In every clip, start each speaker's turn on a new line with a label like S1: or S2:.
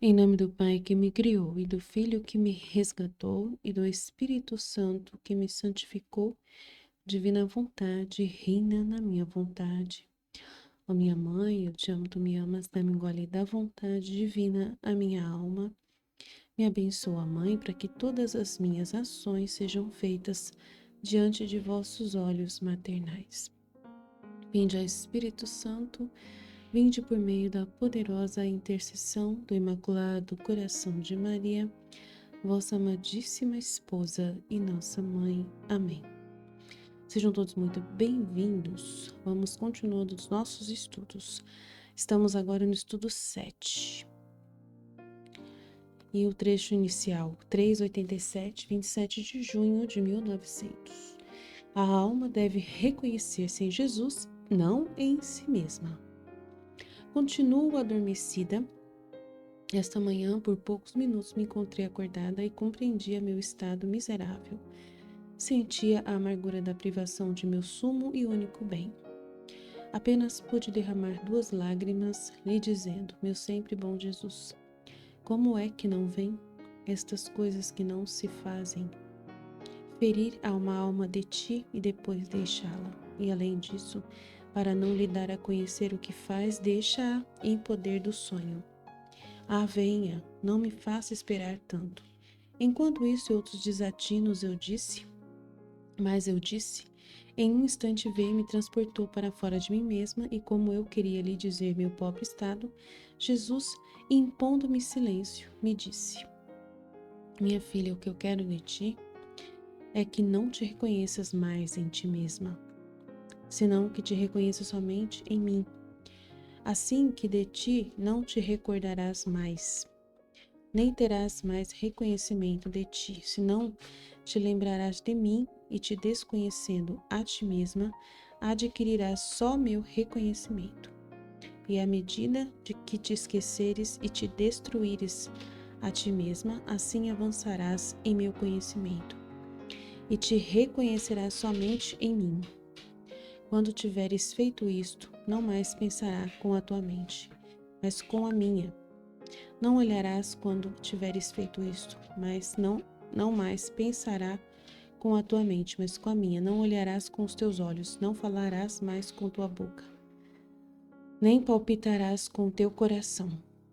S1: Em nome do Pai que me criou, e do Filho que me resgatou, e do Espírito Santo que me santificou, divina vontade, reina na minha vontade. Ó minha mãe, eu te amo, tu me amas, dá-me um gole da vontade divina a minha alma. Me abençoa, Mãe, para que todas as minhas ações sejam feitas diante de vossos olhos maternais. Vinde, ó Espírito Santo, vinde por meio da poderosa intercessão do Imaculado Coração de Maria, vossa amadíssima esposa e nossa mãe. Amém. Sejam todos muito bem-vindos. Vamos continuando os nossos estudos. Estamos agora no estudo 7. E o trecho inicial, 387, 27 de junho de 1900. A alma deve reconhecer-se em Jesus, não em si mesma. Continuo adormecida. Esta manhã, por poucos minutos, me encontrei acordada e compreendia meu estado miserável. Sentia a amargura da privação de meu sumo e único bem. Apenas pude derramar 2 lágrimas, lhe dizendo, meu sempre bom Jesus, como é que não vem estas coisas que não se fazem? Ferir a uma alma de ti e depois deixá-la. E além disso, para não lhe dar a conhecer o que faz, deixa-a em poder do sonho. Ah, venha, não me faça esperar tanto. Enquanto isso, outros desatinos eu disse, em um instante veio e me transportou para fora de mim mesma, e como eu queria lhe dizer meu próprio estado, Jesus, impondo-me silêncio, me disse, minha filha, o que eu quero de ti é que não te reconheças mais em ti mesma, senão que te reconheças somente em mim. Assim que de ti não te recordarás mais, nem terás mais reconhecimento de ti, senão te lembrarás de mim e te desconhecendo a ti mesma, adquirirás só meu reconhecimento. E à medida de que te esqueceres e te destruíres a ti mesma, assim avançarás em meu conhecimento e te reconhecerás somente em mim. Quando tiveres feito isto, não mais pensará com a tua mente, mas com a minha. Não olharás quando tiveres feito isto, mas não mais pensará com a tua mente, mas com a minha. Não olharás com os teus olhos, não falarás mais com tua boca, nem palpitarás com o teu coração,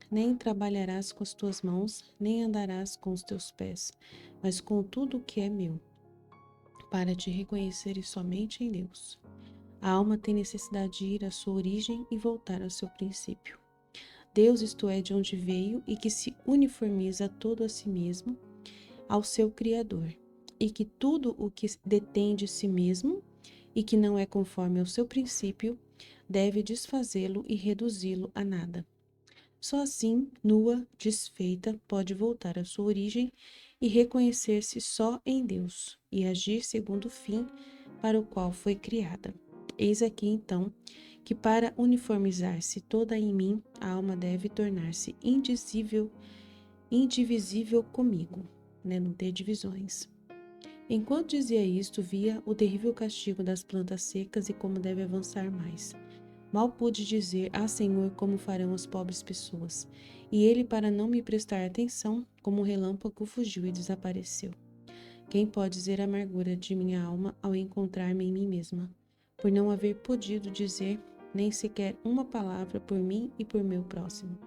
S1: nem trabalharás com as tuas mãos, nem andarás com os teus pés, mas com tudo o que é meu, para te reconheceres somente em Deus. A alma tem necessidade de ir à sua origem e voltar ao seu princípio. Deus, isto é, de onde veio e que se uniformiza todo a si mesmo, ao seu Criador, e que tudo o que detém de si mesmo e que não é conforme ao seu princípio, deve desfazê-lo e reduzi-lo a nada. Só assim, nua, desfeita, pode voltar à sua origem e reconhecer-se só em Deus e agir segundo o fim para o qual foi criada. Eis aqui, então, que para uniformizar-se toda em mim, a alma deve tornar-se indivisível comigo, não ter divisões. Enquanto dizia isto, via o terrível castigo das plantas secas e como deve avançar mais. Mal pude dizer, Senhor, como farão as pobres pessoas? E ele, para não me prestar atenção, como um relâmpago, fugiu e desapareceu. Quem pode dizer a amargura de minha alma ao encontrar-me em mim mesma, por não haver podido dizer nem sequer uma palavra por mim e por meu próximo,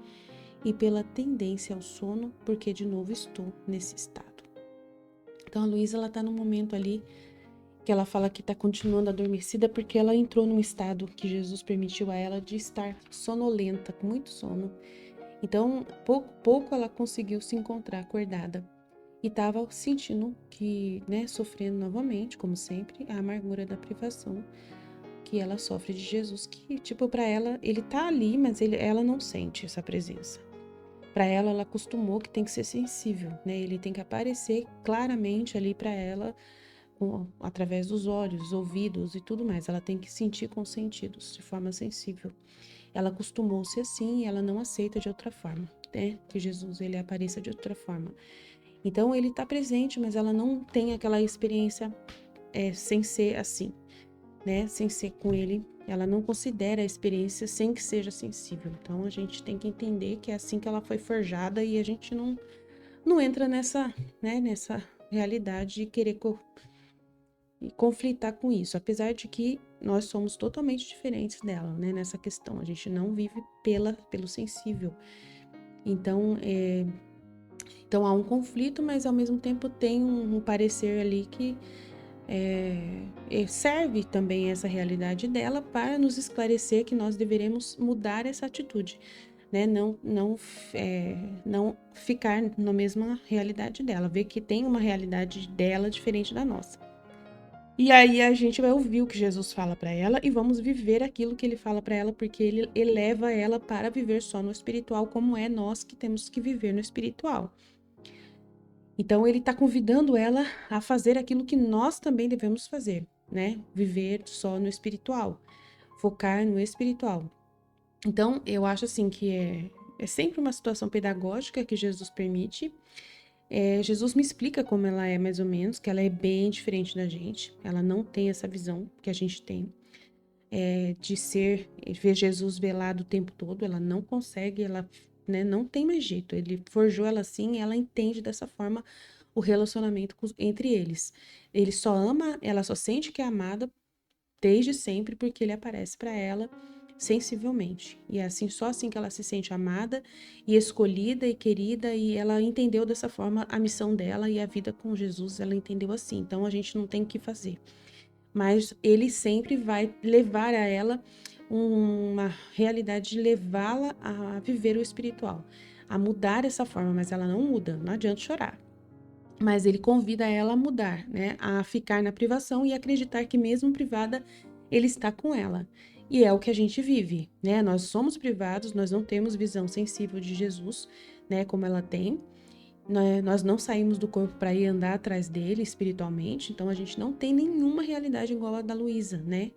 S1: e pela tendência ao sono, porque de novo estou nesse estado. Então a Luísa, ela tá num momento ali que ela fala que está continuando adormecida porque ela entrou num estado que Jesus permitiu a ela de estar sonolenta, com muito sono. Então, pouco ela conseguiu se encontrar acordada e estava sentindo que, sofrendo novamente, como sempre, a amargura da privação que ela sofre de Jesus, que, tipo, para ela, ele tá ali, mas ela não sente essa presença. Para ela acostumou que tem que ser sensível, Ele tem que aparecer claramente ali para ela, através dos olhos, ouvidos e tudo mais. Ela tem que sentir com os sentidos, de forma sensível. Ela acostumou-se assim e ela não aceita de outra forma, que Jesus, ele apareça de outra forma. Então, ele está presente, mas ela não tem aquela experiência sem ser assim, sem ser com ele ela não considera a experiência sem que seja sensível. Então a gente tem que entender que é assim que ela foi forjada e a gente não entra nessa, né, nessa realidade de querer conflitar com isso, apesar de que nós somos totalmente diferentes dela, né, nessa questão. A gente não vive pelo sensível. Então há um conflito, mas ao mesmo tempo tem um parecer ali que serve também essa realidade dela para nos esclarecer que nós deveremos mudar essa atitude, né? Não ficar na mesma realidade dela, ver que tem uma realidade dela diferente da nossa. E aí a gente vai ouvir o que Jesus fala para ela e vamos viver aquilo que ele fala para ela, porque ele eleva ela para viver só no espiritual, como é nós que temos que viver no espiritual. Então ele está convidando ela a fazer aquilo que nós também devemos fazer, né? Viver só no espiritual, focar no espiritual. Então eu acho assim que é sempre uma situação pedagógica que Jesus permite. Jesus me explica como ela é mais ou menos, que ela é bem diferente da gente. Ela não tem essa visão que a gente tem de ver Jesus velado o tempo todo. Ela não consegue, ela, né, não tem mais jeito. Ele forjou ela assim, e ela entende dessa forma o relacionamento entre eles. Ele só ama, ela só sente que é amada desde sempre porque ele aparece para ela sensivelmente. E é assim, só assim que ela se sente amada e escolhida e querida, e ela entendeu dessa forma a missão dela e a vida com Jesus, ela entendeu assim. Então a gente não tem o que fazer. Mas ele sempre vai levar a ela uma realidade de levá-la a viver o espiritual, a mudar essa forma, mas ela não muda, não adianta chorar. Mas ele convida ela a mudar, né? A ficar na privação e acreditar que mesmo privada, ele está com ela. E é o que a gente vive, né? Nós somos privados, nós não temos visão sensível de Jesus, né? Como ela tem. Nós não saímos do corpo para ir andar atrás dele espiritualmente, então a gente não tem nenhuma realidade igual a da Luísa, né?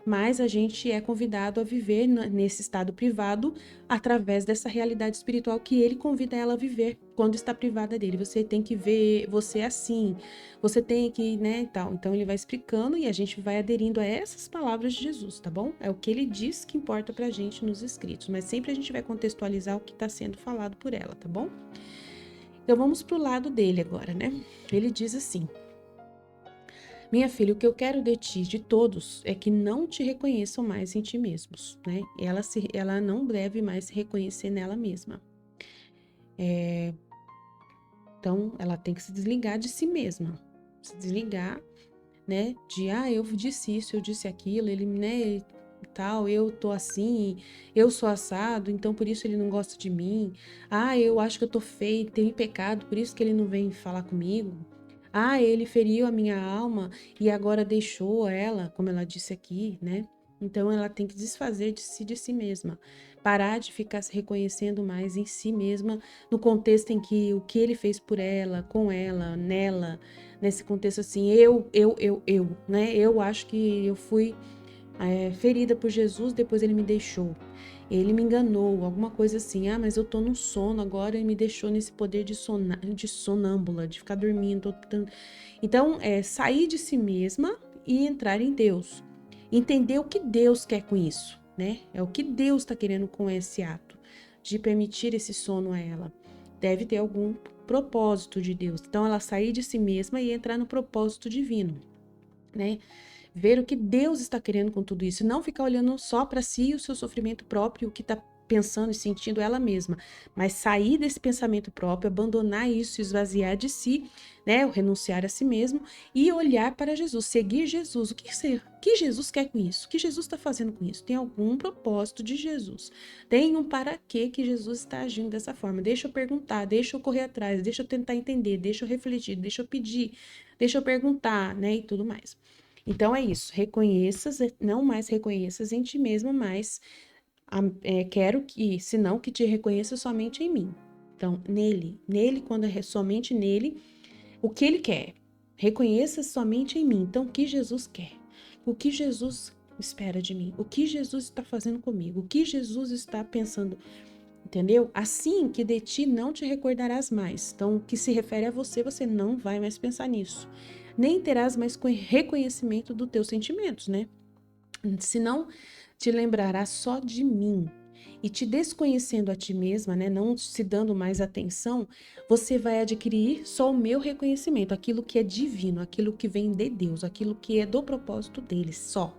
S1: Mas a gente é convidado a viver nesse estado privado através dessa realidade espiritual que ele convida ela a viver quando está privada dele. Você tem que ver você assim, você tem que, né, e tal. Então ele vai explicando e a gente vai aderindo a essas palavras de Jesus, tá bom? É o que ele diz que importa pra gente nos escritos, mas sempre a gente vai contextualizar o que está sendo falado por ela, tá bom? Então vamos pro lado dele agora, né? Ele diz assim: minha filha, o que eu quero de ti, de todos, é que não te reconheçam mais em ti mesmos, né? Ela não deve mais se reconhecer nela mesma. Então, ela tem que se desligar de si mesma. Se desligar, né? Eu disse isso, eu disse aquilo, ele, né? E tal, eu tô assim, eu sou assado, então por isso ele não gosta de mim. Eu acho que eu tô feio, tenho pecado, por isso que ele não vem falar comigo. Ele feriu a minha alma e agora deixou ela, como ela disse aqui, né? Então ela tem que desfazer de si mesma, parar de ficar se reconhecendo mais em si mesma, no contexto em que o que ele fez por ela, com ela, nela, nesse contexto assim, eu, né? Eu acho que eu fui ferida por Jesus, depois ele me deixou. Ele me enganou, alguma coisa assim. Mas eu tô num sono agora e me deixou nesse poder de sonâmbula, de ficar dormindo. Então, sair de si mesma e entrar em Deus. Entender o que Deus quer com isso, né? É o que Deus está querendo com esse ato de permitir esse sono a ela. Deve ter algum propósito de Deus. Então, ela sair de si mesma e entrar no propósito divino, né? Ver o que Deus está querendo com tudo isso, não ficar olhando só para si e o seu sofrimento próprio, o que está pensando e sentindo ela mesma, mas sair desse pensamento próprio, abandonar isso, esvaziar de si, né, o renunciar a si mesmo e olhar para Jesus, seguir Jesus. O que Jesus quer com isso? O que Jesus está fazendo com isso? Tem algum propósito de Jesus? Tem um para quê que Jesus está agindo dessa forma? Deixa eu perguntar, deixa eu correr atrás, deixa eu tentar entender, deixa eu refletir, deixa eu pedir, deixa eu perguntar, né, e tudo mais. Então é isso, reconheças, não mais reconheças em ti mesma, mas quero que, senão que te reconheça somente em mim. Então, nele, quando é somente nele, o que ele quer? Reconheça somente em mim. Então, o que Jesus quer? O que Jesus espera de mim? O que Jesus está fazendo comigo? O que Jesus está pensando? Entendeu? Assim que de ti não te recordarás mais. Então, o que se refere a você, você não vai mais pensar nisso. Nem terás mais reconhecimento dos teus sentimentos, né? senão te lembrarás só de mim. E te desconhecendo a ti mesma, né, não se dando mais atenção, você vai adquirir só o meu reconhecimento, aquilo que é divino, aquilo que vem de Deus, aquilo que é do propósito dele, só.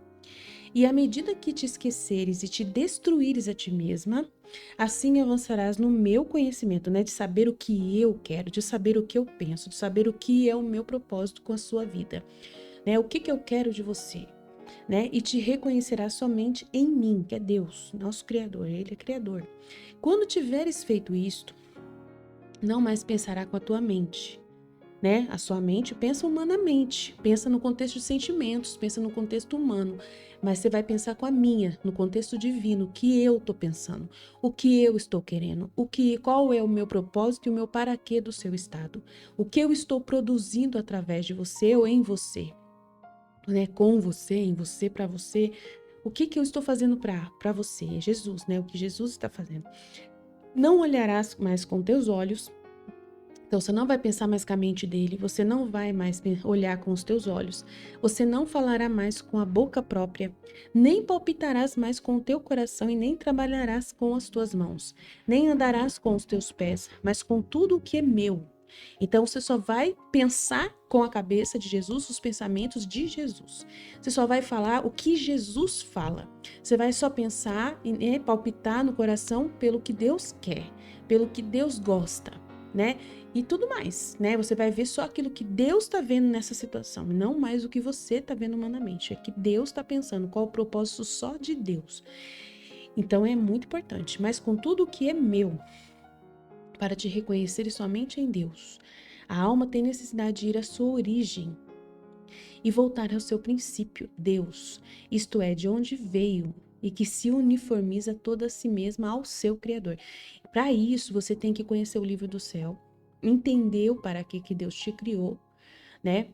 S1: E à medida que te esqueceres e te destruíres a ti mesma, assim avançarás no meu conhecimento, né, de saber o que eu quero, de saber o que eu penso, de saber o que é o meu propósito com a sua vida, né, o que eu quero de você. Né? E te reconhecerá somente em mim, que é Deus, nosso Criador, Ele é Criador. Quando tiveres feito isto, não mais pensará com a tua mente, né? A sua mente pensa humanamente, pensa no contexto de sentimentos, pensa no contexto humano, mas você vai pensar com a minha, no contexto divino, o que eu estou pensando, o que eu estou querendo, qual é o meu propósito e o meu para quê do seu estado, o que eu estou produzindo através de você ou em você. Né, com você, em você, para você, o que eu estou fazendo para você, é Jesus, né, o que Jesus está fazendo. Não olharás mais com teus olhos, então você não vai pensar mais com a mente dele, você não vai mais olhar com os teus olhos, você não falará mais com a boca própria, nem palpitarás mais com o teu coração e nem trabalharás com as tuas mãos, nem andarás com os teus pés, mas com tudo o que é meu. Então você só vai pensar com a cabeça de Jesus, os pensamentos de Jesus. Você só vai falar o que Jesus fala. Você vai só pensar e palpitar no coração pelo que Deus quer, pelo que Deus gosta, né? E tudo mais, né? Você vai ver só aquilo que Deus está vendo nessa situação, não mais o que você está vendo humanamente. É que Deus está pensando, qual o propósito só de Deus. Então é muito importante. Mas com tudo o que é meu, para te reconhecer somente em Deus. A alma tem necessidade de ir à sua origem e voltar ao seu princípio, Deus, isto é, de onde veio e que se uniformiza toda a si mesma ao seu Criador. Para isso, você tem que conhecer o livro do céu, entender o para que Deus te criou, né?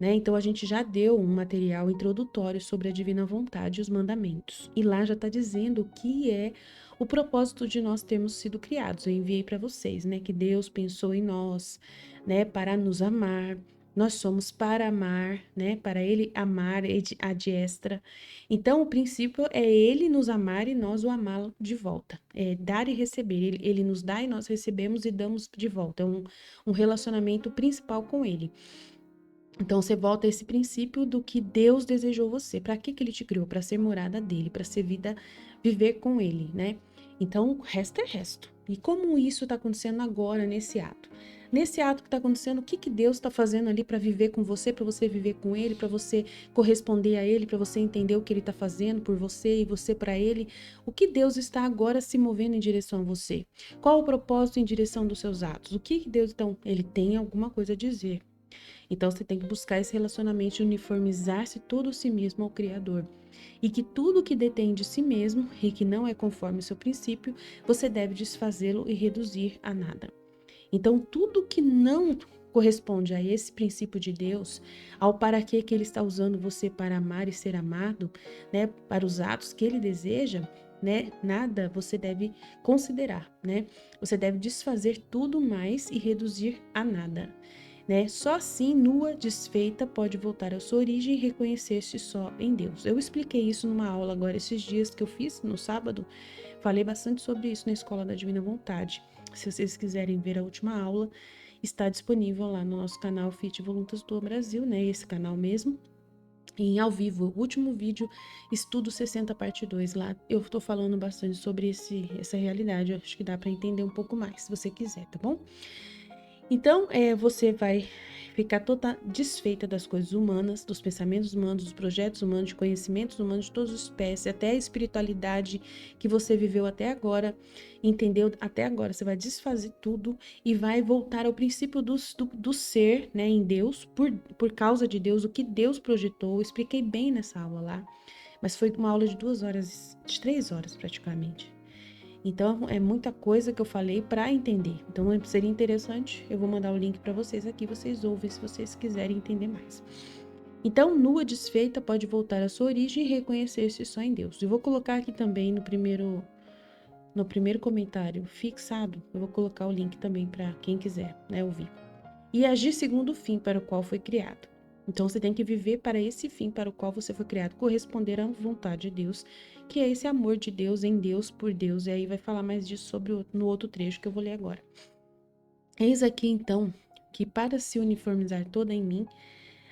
S1: Então, a gente já deu um material introdutório sobre a divina vontade e os mandamentos. E lá já está dizendo o que é o propósito de nós termos sido criados. Eu enviei para vocês, né? Que Deus pensou em nós, né? Para nos amar. Nós somos para amar, né? Para Ele amar a diestra. Então, o princípio é Ele nos amar e nós o amá-lo de volta. É dar e receber. Ele nos dá e nós recebemos e damos de volta. É um relacionamento principal com Ele. Então, você volta a esse princípio do que Deus desejou você. Para que Ele te criou? Para ser morada dele, para ser vida, viver com Ele, né? Então, o resto é resto. E como isso está acontecendo agora, nesse ato? Nesse ato que está acontecendo, o que Deus está fazendo ali para viver com você, para você viver com Ele, para você corresponder a Ele, para você entender o que Ele está fazendo por você e você para Ele? O que Deus está agora se movendo em direção a você? Qual o propósito em direção dos seus atos? O que Deus, então, Ele tem alguma coisa a dizer. Então você tem que buscar esse relacionamento de uniformizar-se todo si mesmo ao Criador. E que tudo que detém de si mesmo e que não é conforme o seu princípio, você deve desfazê-lo e reduzir a nada. Então tudo que não corresponde a esse princípio de Deus, ao para que Ele está usando você para amar e ser amado, né, para os atos que Ele deseja, né, nada você deve considerar, né? Você deve desfazer tudo mais e reduzir a nada. Né? Só assim, nua, desfeita, pode voltar à sua origem e reconhecer-se só em Deus. Eu expliquei isso numa aula agora esses dias que eu fiz no sábado. Falei bastante sobre isso na Escola da Divina Vontade. Se vocês quiserem ver a última aula, está disponível lá no nosso canal Fit Voluntas do Brasil, né? Esse canal mesmo. Em ao vivo, o último vídeo, Estudo 60 parte 2, lá eu tô falando bastante sobre essa realidade. Eu acho que dá para entender um pouco mais, se você quiser, tá bom? Então, você vai ficar toda desfeita das coisas humanas, dos pensamentos humanos, dos projetos humanos, de conhecimentos humanos, de todas as espécies, até a espiritualidade que você viveu até agora, entendeu até agora. Você vai desfazer tudo e vai voltar ao princípio do ser, né, em Deus, por causa de Deus, o que Deus projetou. Eu expliquei bem nessa aula lá, mas foi uma aula de 2 horas, de 3 horas praticamente. Então, é muita coisa que eu falei para entender. Então, seria interessante, eu vou mandar o link para vocês aqui, vocês ouvem se vocês quiserem entender mais. Então, nua, desfeita, pode voltar à sua origem e reconhecer-se só em Deus. Eu vou colocar aqui também no primeiro comentário fixado, eu vou colocar o link também para quem quiser, né, ouvir. E agir segundo o fim para o qual foi criado. Então você tem que viver para esse fim para o qual você foi criado, corresponder à vontade de Deus, que é esse amor de Deus em Deus por Deus. E aí vai falar mais disso no outro trecho que eu vou ler agora. Eis aqui então que para se uniformizar toda em mim,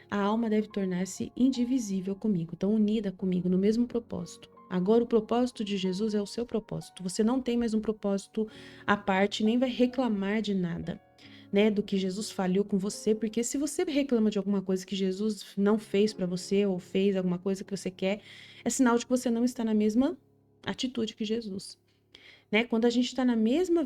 S1: a alma deve tornar-se indivisível comigo, então unida comigo no mesmo propósito. Agora o propósito de Jesus é o seu propósito. Você não tem mais um propósito à parte, nem vai reclamar de nada, né, do que Jesus falhou com você, porque se você reclama de alguma coisa que Jesus não fez para você ou fez alguma coisa que você quer, é sinal de que você não está na mesma atitude que Jesus. Né? Quando a gente está na mesma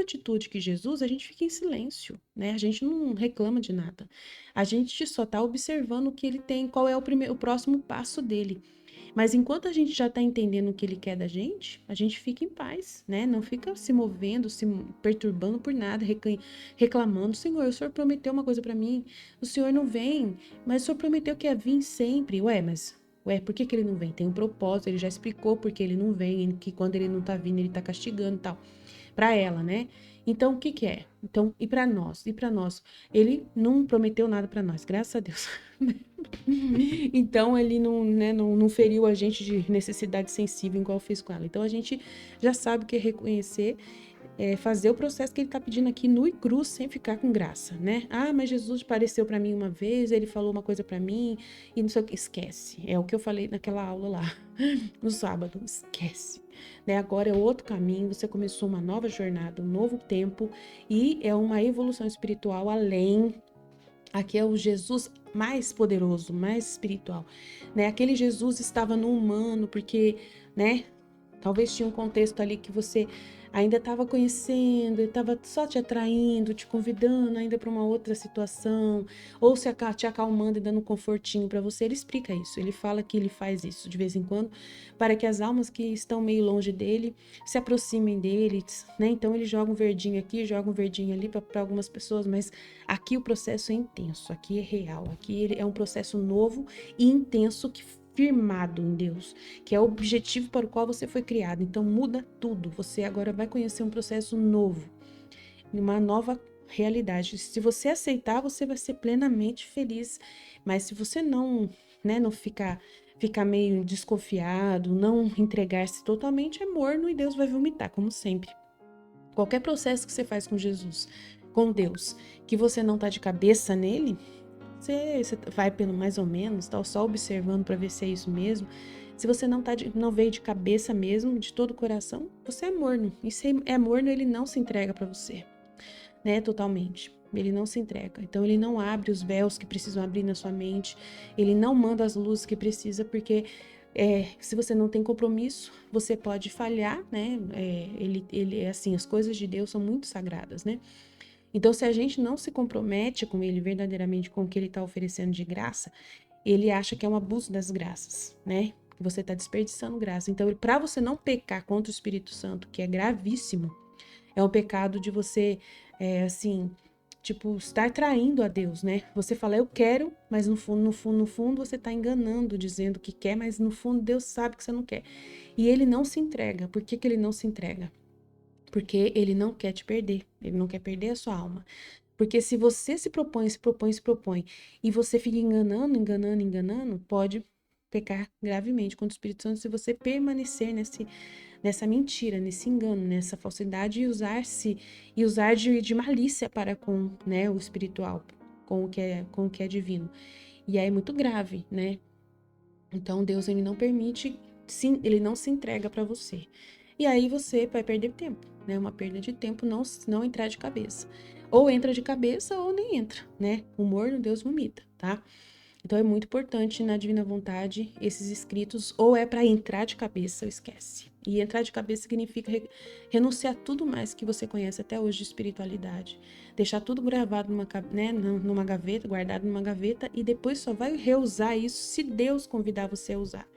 S1: atitude que Jesus, a gente fica em silêncio, né? A gente não reclama de nada. A gente só está observando o que ele tem, qual é o próximo passo dele. Mas enquanto a gente já está entendendo o que ele quer da gente, a gente fica em paz, né? Não fica se movendo, se perturbando por nada, reclamando. Senhor, o Senhor prometeu uma coisa para mim, o Senhor não vem, mas o Senhor prometeu que ia vir sempre. Ué, por que ele não vem? Tem um propósito, ele já explicou por que ele não vem, que quando ele não tá vindo, ele tá castigando e tal. Pra ela, né? Então, o que que é? Então, e pra nós? Ele não prometeu nada pra nós, graças a Deus. Então, ele não, né, não feriu a gente de necessidade sensível, igual fez com ela. Então, a gente já sabe o que é reconhecer, fazer o processo que ele está pedindo aqui nu e cru, sem ficar com graça, né? Ah, mas Jesus apareceu para mim uma vez, ele falou uma coisa para mim e não sei o que. Esquece. É o que eu falei naquela aula lá, no sábado. Esquece. Né? Agora é outro caminho, você começou uma nova jornada, um novo tempo e é uma evolução espiritual além. Aqui é o Jesus mais poderoso, mais espiritual, né? Aquele Jesus estava no humano porque, né? Talvez tinha um contexto ali que você ainda estava conhecendo, estava só te atraindo, te convidando ainda para uma outra situação, ou te acalmando e dando um confortinho para você. Ele explica isso, ele fala que ele faz isso de vez em quando, para que as almas que estão meio longe dele se aproximem dele, né? Então ele joga um verdinho aqui, joga um verdinho ali para algumas pessoas, mas aqui o processo é intenso, aqui é real, aqui é um processo novo e intenso que firmado em Deus, que é o objetivo para o qual você foi criado. Então muda tudo. Você agora vai conhecer um processo novo, uma nova realidade. Se você aceitar, você vai ser plenamente feliz. Mas se você não, né, não ficar meio desconfiado, não entregar-se totalmente, é morno e Deus vai vomitar, como sempre. Qualquer processo que você faz com Jesus, com Deus, que você não tá de cabeça nele, você vai pelo mais ou menos, tá só observando para ver se é isso mesmo. Se você não veio de cabeça mesmo, de todo o coração, você é morno. E se é morno, ele não se entrega para você, né? Totalmente. Ele não se entrega. Então, ele não abre os véus que precisam abrir na sua mente. Ele não manda as luzes que precisa, porque se você não tem compromisso, você pode falhar, né? Assim, as coisas de Deus são muito sagradas, né? Então, se a gente não se compromete com ele verdadeiramente, com o que ele está oferecendo de graça, ele acha que é um abuso das graças, né? Que você está desperdiçando graça. Então, para você não pecar contra o Espírito Santo, que é gravíssimo, é um pecado de você, assim, tipo, estar traindo a Deus, né? Você fala, eu quero, mas no fundo, você está enganando, dizendo que quer, mas no fundo, Deus sabe que você não quer. E ele não se entrega. Por que que ele não se entrega? Porque ele não quer te perder, ele não quer perder a sua alma. Porque se você se propõe, e você fica enganando, pode pecar gravemente contra o Espírito Santo se você permanecer nessa mentira, nesse engano, nessa falsidade e usar de malícia para com, né, o espiritual, com o que é divino. E aí é muito grave, né? Então Deus, ele não permite, sim, ele não se entrega para você. E aí você vai perder tempo, né? Uma perda de tempo não entrar de cabeça. Ou entra de cabeça ou nem entra, né? O morno Deus vomita, tá? Então é muito importante na Divina Vontade esses escritos, ou é para entrar de cabeça ou esquece. E entrar de cabeça significa renunciar tudo mais que você conhece até hoje de espiritualidade. Deixar tudo gravado numa gaveta, guardado numa gaveta, e depois só vai reusar isso se Deus convidar você a usar.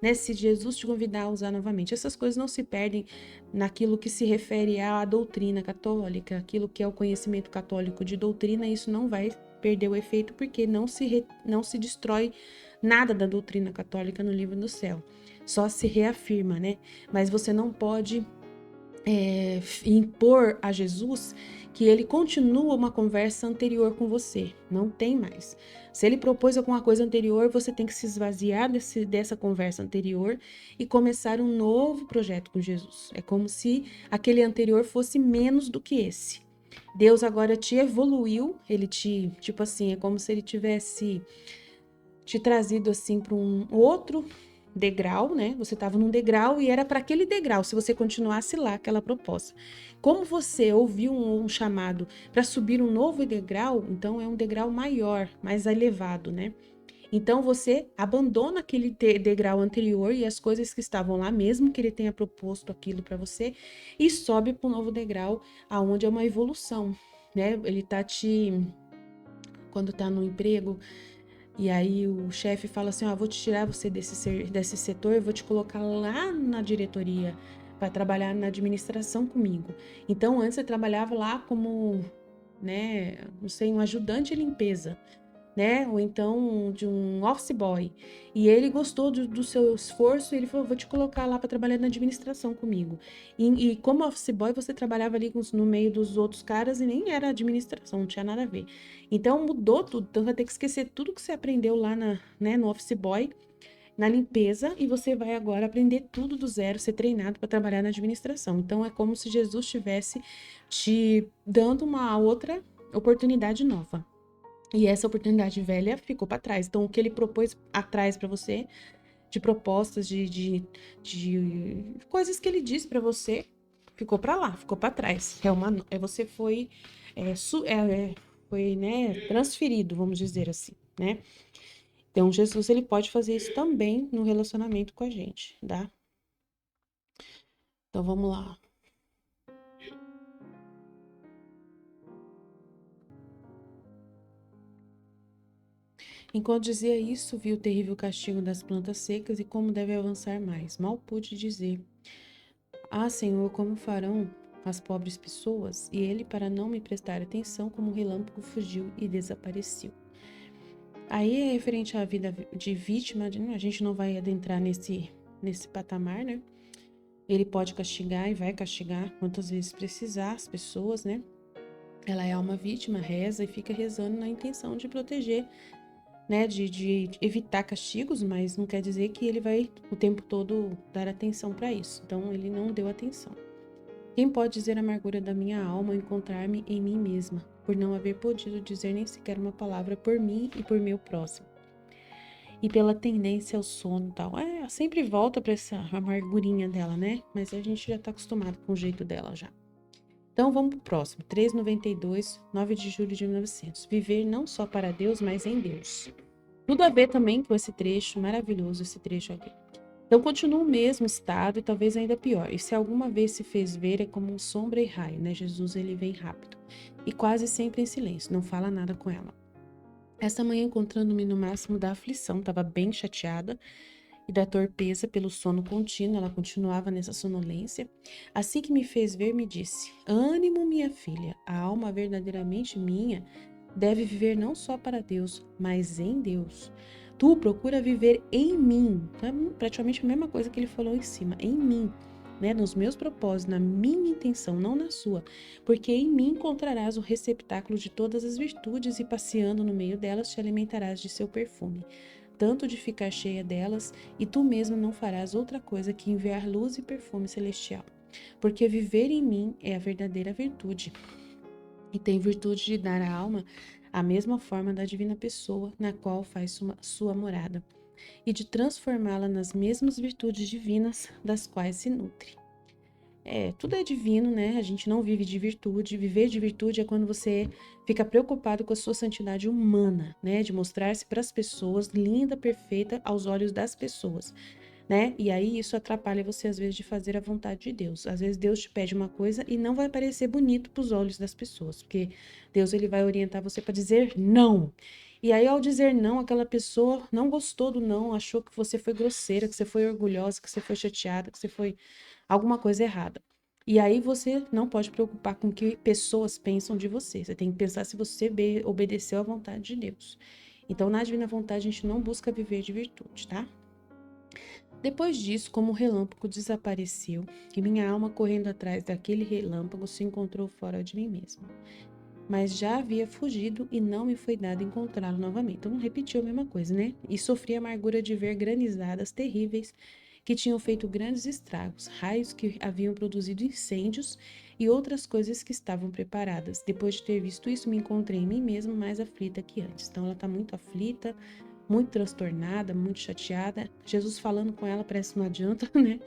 S1: Né, se Jesus te convidar a usar novamente. Essas coisas não se perdem naquilo que se refere à doutrina católica, aquilo que é o conhecimento católico de doutrina, isso não vai perder o efeito porque não se destrói nada da doutrina católica no livro do céu. Só se reafirma, né? Mas você não pode impor a Jesus que ele continua uma conversa anterior com você. Não tem mais. Se ele propôs alguma coisa anterior, você tem que se esvaziar dessa conversa anterior e começar um novo projeto com Jesus. É como se aquele anterior fosse menos do que esse. Deus agora te evoluiu, ele tipo assim, é como se ele tivesse te trazido assim para um outro degrau, né? Você estava num degrau e era para aquele degrau, se você continuasse lá, aquela proposta. Como você ouviu um chamado para subir um novo degrau, então é um degrau maior, mais elevado, né? Então você abandona aquele degrau anterior e as coisas que estavam lá, mesmo que ele tenha proposto aquilo para você, e sobe para um novo degrau, aonde é uma evolução, né? Ele tá quando tá no emprego, e aí o chefe fala assim, ó, vou te tirar você desse setor, eu vou te colocar lá na diretoria para trabalhar na administração comigo. Então antes você trabalhava lá como, né, não sei, um ajudante de limpeza, né, ou então de um office boy. E ele gostou do seu esforço e ele falou, vou te colocar lá para trabalhar na administração comigo. E como office boy você trabalhava ali no meio dos outros caras e nem era administração, não tinha nada a ver. Então mudou tudo, então vai ter que esquecer tudo que você aprendeu lá no office boy, na limpeza, e você vai agora aprender tudo do zero, ser treinado para trabalhar na administração. Então é como se Jesus estivesse te dando uma outra oportunidade nova. E essa oportunidade velha ficou para trás. Então, o que ele propôs atrás para você, de propostas, de coisas que ele disse para você, ficou para lá, ficou para trás. Você foi, foi, né, transferido, vamos dizer assim, né? Então, Jesus, ele pode fazer isso também no relacionamento com a gente, tá? Então, vamos lá. Enquanto dizia isso, vi o terrível castigo das plantas secas e como deve avançar mais. Mal pude dizer: ah, Senhor, como farão as pobres pessoas? E ele, para não me prestar atenção, como um relâmpago, fugiu e desapareceu. Aí é referente à vida de vítima, a gente não vai adentrar nesse patamar, né? Ele pode castigar e vai castigar quantas vezes precisar as pessoas, né? Ela é uma vítima, reza e fica rezando na intenção de proteger, né? De evitar castigos, mas não quer dizer que ele vai o tempo todo dar atenção para isso. Então, ele não deu atenção. Quem pode dizer a amargura da minha alma ao encontrar-me em mim mesma, por não haver podido dizer nem sequer uma palavra por mim e por meu próximo? E pela tendência ao sono e tal. Sempre volta para essa amargurinha dela, né? Mas a gente já tá acostumado com o jeito dela já. Então vamos pro próximo. 392, 9 de julho de 1900. Viver não só para Deus, mas em Deus. Tudo a ver também com esse trecho, maravilhoso esse trecho aqui. Então continua o mesmo estado e talvez ainda pior. E se alguma vez se fez ver, é como um sombra e raio, né? Jesus, ele vem rápido. E quase sempre em silêncio, não fala nada com ela. Essa manhã, encontrando-me no máximo da aflição, estava bem chateada e da torpeza pelo sono contínuo, ela continuava nessa sonolência. Assim que me fez ver, me disse: ânimo, minha filha, a alma verdadeiramente minha deve viver não só para Deus, mas em Deus. Tu procura viver em mim. É praticamente a mesma coisa que ele falou em cima, em mim, né? Nos meus propósitos, na minha intenção, não na sua. Porque em mim encontrarás o receptáculo de todas as virtudes e passeando no meio delas te alimentarás de seu perfume. Tanto de ficar cheia delas, e tu mesmo não farás outra coisa que enviar luz e perfume celestial. Porque viver em mim é a verdadeira virtude. E tem virtude de dar à alma a mesma forma da divina pessoa na qual faz sua morada, e de transformá-la nas mesmas virtudes divinas das quais se nutre. Tudo é divino, né? A gente não vive de virtude. Viver de virtude é quando você fica preocupado com a sua santidade humana, né? De mostrar-se para as pessoas linda, perfeita aos olhos das pessoas, né? E aí isso atrapalha você às vezes de fazer a vontade de Deus. Às vezes Deus te pede uma coisa e não vai parecer bonito para os olhos das pessoas, porque Deus ele vai orientar você para dizer não. E aí ao dizer não, aquela pessoa não gostou do não, achou que você foi grosseira, que você foi orgulhosa, que você foi chateada, que você foi alguma coisa errada. E aí você não pode preocupar com o que pessoas pensam de você. Você tem que pensar se você obedeceu à vontade de Deus. Então, na divina vontade, a gente não busca viver de virtude, tá? Depois disso, como o relâmpago desapareceu, e minha alma correndo atrás daquele relâmpago se encontrou fora de mim mesma. Mas já havia fugido e não me foi dado encontrá-lo novamente. Então repetiu a mesma coisa, né? E sofri a amargura de ver granizadas terríveis que tinham feito grandes estragos, raios que haviam produzido incêndios e outras coisas que estavam preparadas. Depois de ter visto isso, me encontrei em mim mesma mais aflita que antes. Então ela está muito aflita, muito transtornada, muito chateada. Jesus falando com ela parece que não adianta, né?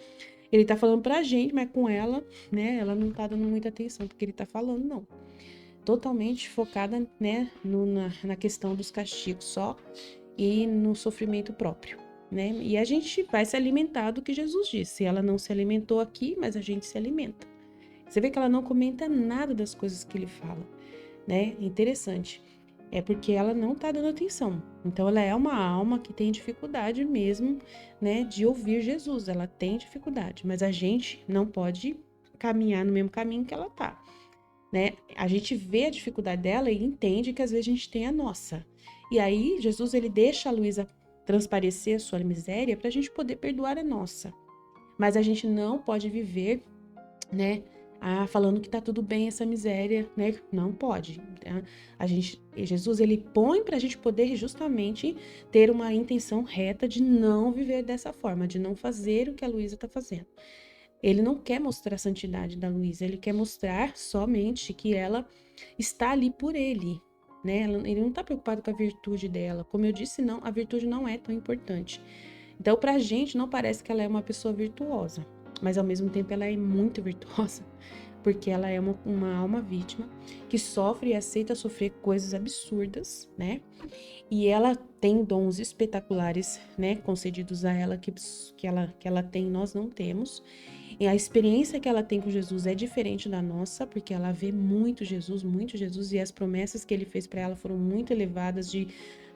S1: Ele tá falando pra gente, mas com ela, né? Ela não tá dando muita atenção porque ele tá falando, não. Totalmente focada, né, na questão dos castigos só e no sofrimento próprio, né? E a gente vai se alimentar do que Jesus disse. Ela não se alimentou aqui, mas a gente se alimenta. Você vê que ela não comenta nada das coisas que ele fala, né? Interessante. É porque ela não tá dando atenção. Então, ela é uma alma que tem dificuldade mesmo, né, de ouvir Jesus. Ela tem dificuldade, mas a gente não pode caminhar no mesmo caminho que ela tá, né? A gente vê a dificuldade dela e entende que às vezes a gente tem a nossa. E aí, Jesus, ele deixa a Luísa transparecer a sua miséria para a gente poder perdoar a nossa. Mas a gente não pode viver, né, falando que tá tudo bem essa miséria, né? Não pode. Jesus, ele põe para a gente poder justamente ter uma intenção reta de não viver dessa forma, de não fazer o que a Luísa tá fazendo. Ele não quer mostrar a santidade da Luísa, ele quer mostrar somente que ela está ali por ele, né? Ele não está preocupado com a virtude dela. Como eu disse, não, a virtude não é tão importante. Então, pra gente, não parece que ela é uma pessoa virtuosa, mas ao mesmo tempo ela é muito virtuosa, porque ela é uma alma vítima que sofre e aceita sofrer coisas absurdas, né? E ela tem dons espetaculares, né? Concedidos a ela que ela tem, nós não temos. E a experiência que ela tem com Jesus é diferente da nossa, porque ela vê muito Jesus, e as promessas que ele fez para ela foram muito elevadas de,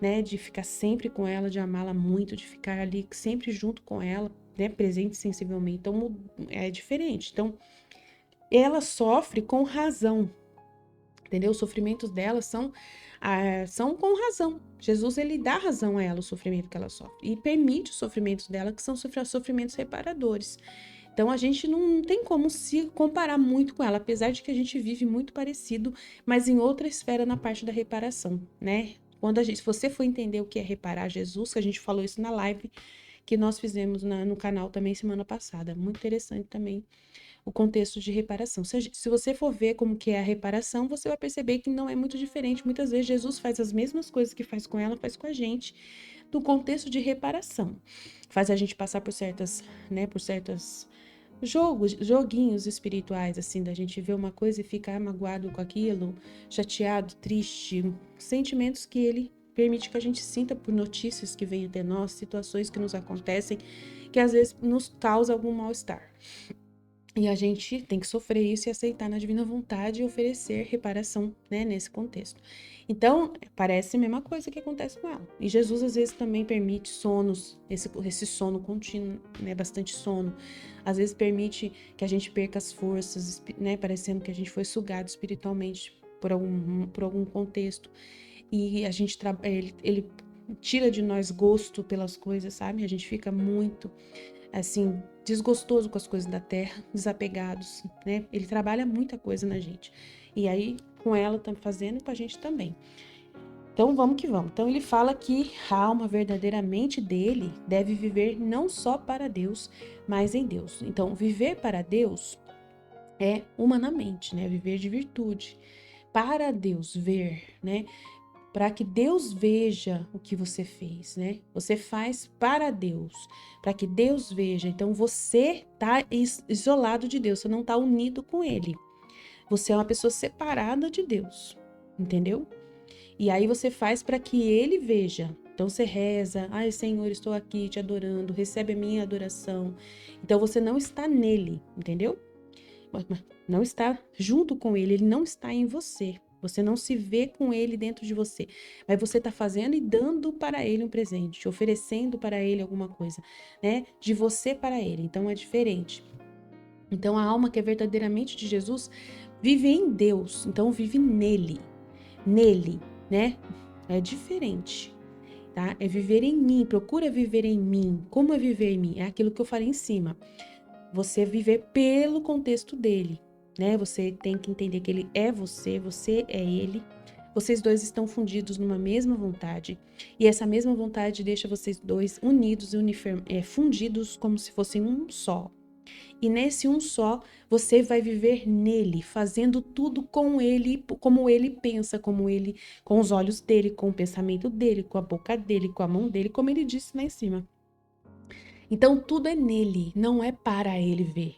S1: né, de ficar sempre com ela, de amá-la muito, de ficar ali sempre junto com ela, né, presente sensivelmente. Então é diferente. Então ela sofre com razão, entendeu? Os sofrimentos dela são com razão. Jesus, ele dá razão a ela, o sofrimento que ela sofre, e permite os sofrimentos dela, que são sofrimentos reparadores. Então, a gente não tem como se comparar muito com ela, apesar de que a gente vive muito parecido, mas em outra esfera na parte da reparação, né? Se você for entender o que é reparar Jesus, que a gente falou isso na live que nós fizemos no canal também semana passada, muito interessante também o contexto de reparação. Se você for ver como que é a reparação, você vai perceber que não é muito diferente. Muitas vezes Jesus faz as mesmas coisas que faz com ela, faz com a gente, no contexto de reparação. Faz a gente passar por certas, né, joguinhos espirituais, assim, da gente ver uma coisa e ficar magoado com aquilo, chateado, triste, sentimentos que ele permite que a gente sinta por notícias que vêm até nós, situações que nos acontecem, que às vezes nos causa algum mal-estar. E a gente tem que sofrer isso e aceitar na divina vontade e oferecer reparação, né, nesse contexto. Então, parece a mesma coisa que acontece com ela. E Jesus, às vezes, também permite sonos, esse sono contínuo, né, bastante sono. Às vezes, permite que a gente perca as forças, né, parecendo que a gente foi sugado espiritualmente por algum contexto. E a gente, ele tira de nós gosto pelas coisas, sabe? A gente fica muito assim, desgostoso com as coisas da terra, desapegados, né? Ele trabalha muita coisa na gente. E aí, com ela, estamos fazendo e com a gente também. Então, vamos que vamos. Então, ele fala que a alma verdadeiramente dele deve viver não só para Deus, mas em Deus. Então, viver para Deus é humanamente, né? Viver de virtude. Para Deus ver, né? Para que Deus veja o que você fez, né? Você faz para Deus, para que Deus veja. Então você está isolado de Deus, você não está unido com Ele. Você é uma pessoa separada de Deus, entendeu? E aí você faz para que Ele veja. Então você reza, ai Senhor, estou aqui te adorando, recebe a minha adoração. Então você não está nele, entendeu? Não está junto com Ele, Ele não está em você. Você não se vê com ele dentro de você, mas você está fazendo e dando para ele um presente, oferecendo para ele alguma coisa, né? De você para ele. Então é diferente. Então a alma que é verdadeiramente de Jesus vive em Deus, então vive nele, né? É diferente. tá? É viver em mim, procura viver em mim. Como é viver em mim? É aquilo que eu falei em cima. Você viver pelo contexto dele, né? Você tem que entender que ele é você, você é ele. Vocês dois estão fundidos numa mesma vontade. E essa mesma vontade deixa vocês dois unidos e fundidos como se fossem um só. E nesse um só, você vai viver nele, fazendo tudo com ele, como ele pensa, como ele, com os olhos dele, com o pensamento dele, com a boca dele, com a mão dele, como ele disse lá em cima. Então tudo é nele, não é para ele ver,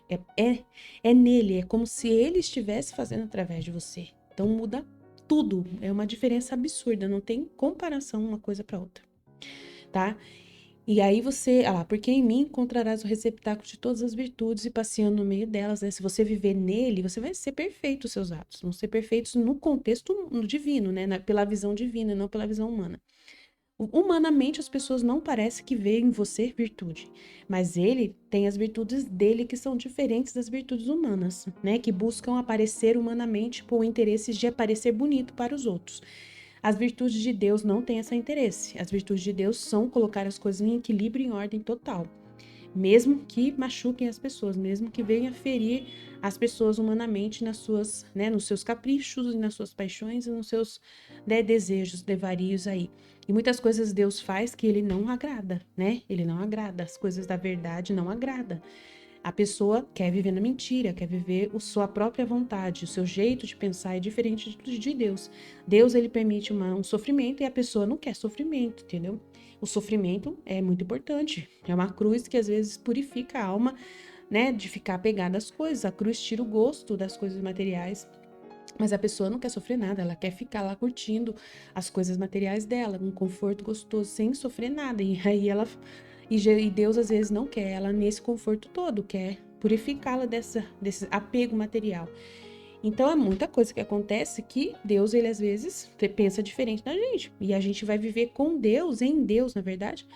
S1: é nele, é como se ele estivesse fazendo através de você. Então muda tudo, é uma diferença absurda, não tem comparação uma coisa para outra, tá? E aí você, porque em mim encontrarás o receptáculo de todas as virtudes e passeando no meio delas, né? Se você viver nele, você vai ser perfeito os seus atos, vão ser perfeitos no contexto no divino, né? Pela visão divina, não pela visão humana. Humanamente, as pessoas não parecem que veem em você virtude, mas ele tem as virtudes dele que são diferentes das virtudes humanas, né? Que buscam aparecer humanamente por interesses de aparecer bonito para os outros. As virtudes de Deus não têm esse interesse. As virtudes de Deus são colocar as coisas em equilíbrio e em ordem total. Mesmo que machuquem as pessoas, mesmo que venha ferir as pessoas humanamente nas suas, né, nos seus caprichos, nas suas paixões e nos seus, né, desejos, devarios aí. E muitas coisas Deus faz que ele não agrada, né? Ele não agrada, as coisas da verdade não agrada. A pessoa quer viver na mentira, quer viver a sua própria vontade, o seu jeito de pensar é diferente de Deus. Deus, ele permite um sofrimento e a pessoa não quer sofrimento, entendeu? O sofrimento é muito importante. É uma cruz que às vezes purifica a alma, né, de ficar apegada às coisas. A cruz tira o gosto das coisas materiais. Mas a pessoa não quer sofrer nada, ela quer ficar lá curtindo as coisas materiais dela, um conforto gostoso, sem sofrer nada. E aí ela e Deus às vezes não quer ela nesse conforto todo, quer purificá-la desse apego material. Então é muita coisa que acontece que Deus, ele às vezes pensa diferente da gente. E a gente vai viver com Deus, em Deus, na verdade.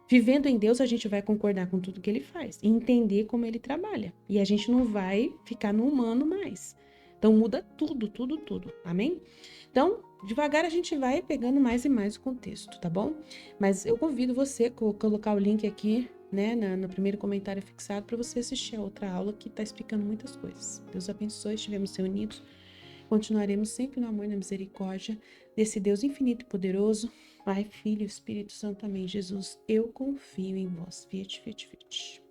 S1: Vivendo em Deus, a gente vai concordar com tudo que ele faz e entender como ele trabalha. E a gente não vai ficar no humano mais. Então muda tudo, tudo, tudo. Amém? Então, devagar a gente vai pegando mais e mais o contexto, tá bom? Mas eu convido você a colocar o link aqui, né, no primeiro comentário fixado para você assistir a outra aula que está explicando muitas coisas. Deus abençoe, estivemos reunidos. Continuaremos sempre no amor e na misericórdia desse Deus infinito e poderoso, Pai, Filho e Espírito Santo. Amém. Jesus, eu confio em vós. Fiat, fiat, fiat.